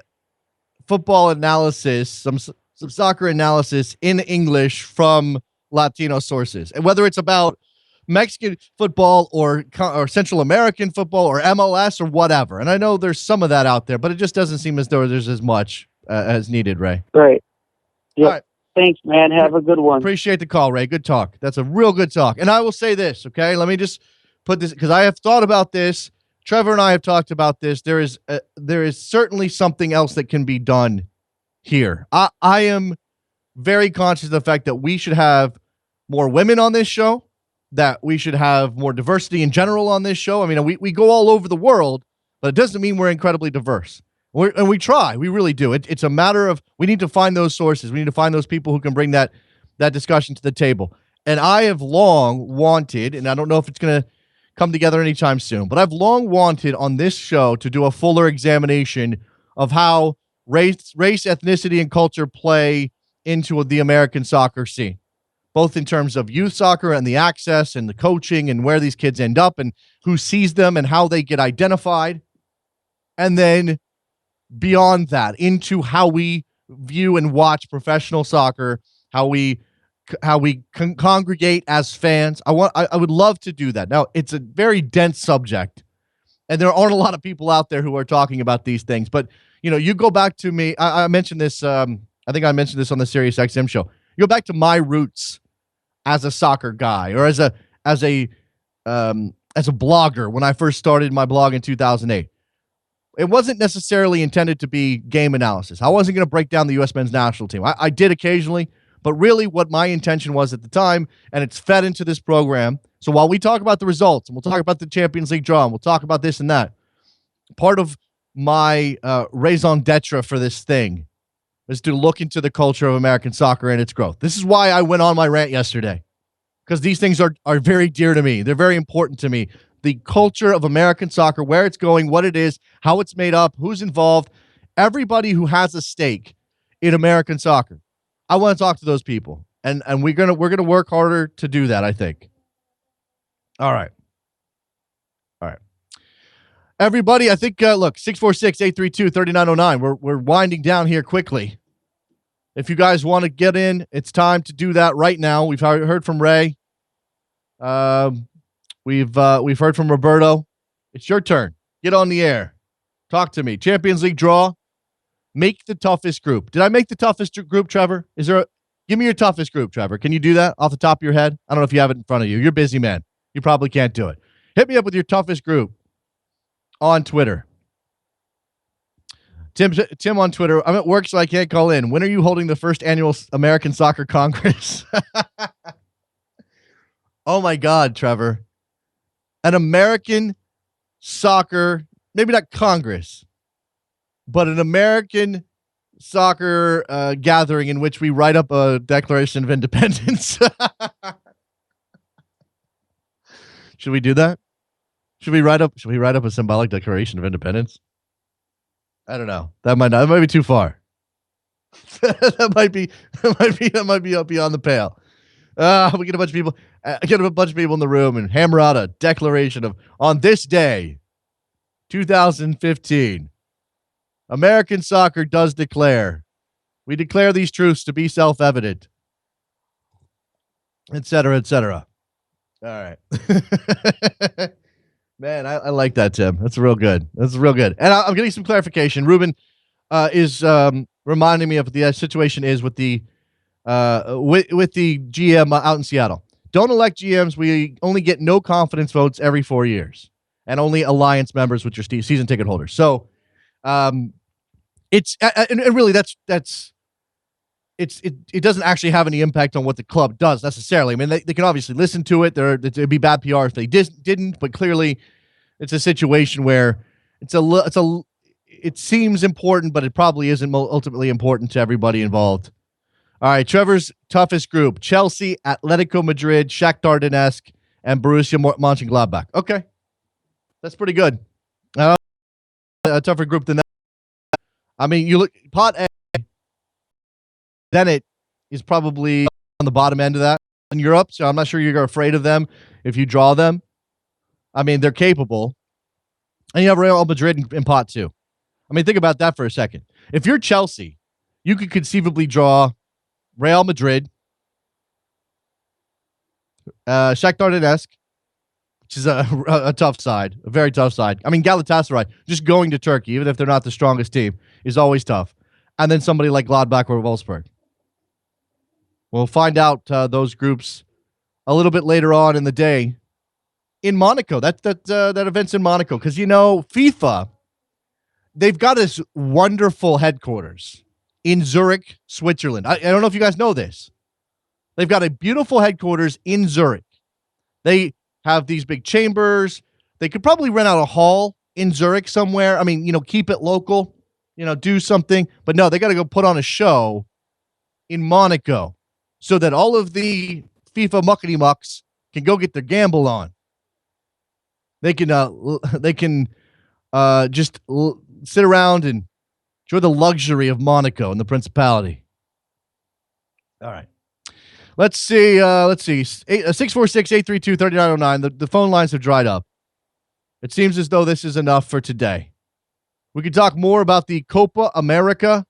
football analysis, some soccer analysis in English from Latino sources, and whether it's about Mexican football or Central American football or MLS or whatever. And I know there's some of that out there, but it just doesn't seem as though there's as much as needed, Ray. Right. Yeah. All right. Thanks, man. Have a good one. Appreciate the call, Ray. Good talk. That's a real good talk. And I will say this, okay? Let me just put this, because I have thought about this. Trevor and I have talked about this. There is certainly something else that can be done here. I am very conscious of the fact that we should have more women on this show, that we should have more diversity in general on this show. I mean, we go all over the world, but it doesn't mean we're incredibly diverse. And we try. We really do. It's a matter of we need to find those sources. We need to find those people who can bring that discussion to the table. And I have long wanted, and I don't know if it's going to come together anytime soon, but I've long wanted on this show to do a fuller examination of how race, ethnicity, and culture play into the American soccer scene, both in terms of youth soccer and the access and the coaching and where these kids end up and who sees them and how they get identified. And then beyond that, into how we view and watch professional soccer, how we congregate as fans. I would love to do that. Now, it's a very dense subject, and there aren't a lot of people out there who are talking about these things. But you go back to me. I mentioned this. I think I mentioned this on the Sirius XM show. You go back to my roots as a soccer guy, or as a blogger when I first started my blog in 2008. It wasn't necessarily intended to be game analysis. I wasn't going to break down the U.S. men's national team. I did occasionally, but really what my intention was at the time, and it's fed into this program. So while we talk about the results, and we'll talk about the Champions League draw, and we'll talk about this and that, part of my raison d'etre for this thing is to look into the culture of American soccer and its growth. This is why I went on my rant yesterday, because these things are very dear to me. They're very important to me. The culture of American soccer, where it's going, what it is, how it's made up, who's involved, everybody who has a stake in American soccer. I want to talk to those people, and we're gonna work harder to do that, I think. All right. Everybody, I think look, 646-832-3909. We're winding down here quickly. If you guys want to get in, it's time to do that right now. We've heard from Ray. We've heard from Roberto. It's your turn. Get on the air. Talk to me. Champions League draw. Make the toughest group. Did I make the toughest group, Trevor? Give me your toughest group, Trevor. Can you do that off the top of your head? I don't know if you have it in front of you. You're a busy, man. You probably can't do it. Hit me up with your toughest group on Twitter. Tim on Twitter. I'm at work, so I can't call in. When are you holding the first annual American Soccer Congress? Oh my God, Trevor. An American soccer, maybe not Congress, but an American soccer gathering in which we write up a Declaration of Independence. Should we do that? Should we write up a symbolic Declaration of Independence? I don't know. That might be too far. that might be beyond the pale. We get a bunch of people. Get a bunch of people in the room and hammer out a declaration of, on this day, 2015, American soccer does declare. We declare these truths to be self-evident, et cetera, et cetera. All right. Man, I like that, Tim. That's real good. And I'm getting some clarification. Ruben is reminding me of the situation is with the with the GM out in Seattle. Don't elect GMs. We only get no confidence votes every 4 years, and only alliance members, which are season ticket holders. So, it's and really it doesn't actually have any impact on what the club does necessarily. I mean, they can obviously listen to it. It'd be bad PR if they didn't, but clearly, it's a situation where it seems important, but it probably isn't ultimately important to everybody involved. All right, Trevor's toughest group: Chelsea, Atletico Madrid, Shakhtar Donetsk, and Borussia Mönchengladbach. Okay, that's pretty good. A tougher group than that. I mean, you look pot A, then it is probably on the bottom end of that in Europe. So I'm not sure you're afraid of them if you draw them. I mean, they're capable, and you have Real Madrid in pot 2. I mean, think about that for a second. If you're Chelsea, you could conceivably draw Real Madrid, Shakhtar Donetsk, which is a tough side, a very tough side. I mean, Galatasaray, just going to Turkey, even if they're not the strongest team, is always tough. And then somebody like Gladbach or Wolfsburg. We'll find out those groups a little bit later on in the day in Monaco. That event's in Monaco because, FIFA, they've got this wonderful headquarters in Zurich, Switzerland. I don't know if you guys know this. They've got a beautiful headquarters in Zurich. They have these big chambers. They could probably rent out a hall in Zurich somewhere. I mean, keep it local. do something. But no, they got to go put on a show in Monaco so that all of the FIFA muckety mucks can go get their gamble on. They can just sit around and enjoy the luxury of Monaco and the Principality. All right. Let's see. 646-832-3909. The phone lines have dried up. It seems as though this is enough for today. We could talk more about the Copa America,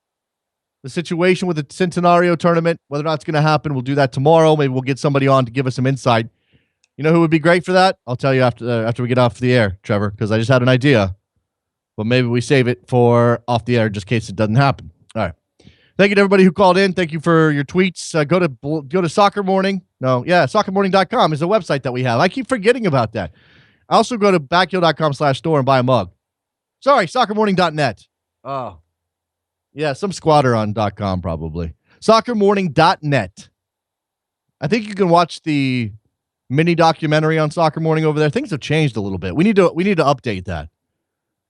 the situation with the Centenario tournament, whether or not it's going to happen. We'll do that tomorrow. Maybe we'll get somebody on to give us some insight. You know who would be great for that? I'll tell you after we get off the air, Trevor, because I just had an idea. But maybe we save it for off the air just in case it doesn't happen. All right. Thank you to everybody who called in. Thank you for your tweets. Go to Soccer Morning. soccermorning.com is the website that we have. I keep forgetting about that. I also go to backheel.com/store and buy a mug. Sorry, soccermorning.net. Oh. Yeah, some squatter on .com probably. Soccermorning.net. I think you can watch the mini documentary on Soccer Morning over there. Things have changed a little bit. We need to update that.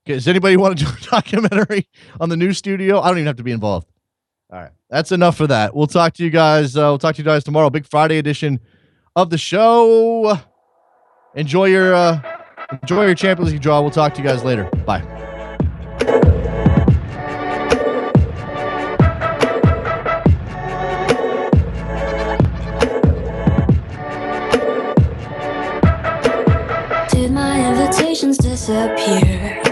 Okay, does anybody want to do a documentary on the new studio? I don't even have to be involved. All right, that's enough for that. We'll talk to you guys. We'll talk to you guys tomorrow. Big Friday edition of the show. Enjoy your Champions League draw. We'll talk to you guys later. Bye. Did my invitations disappear?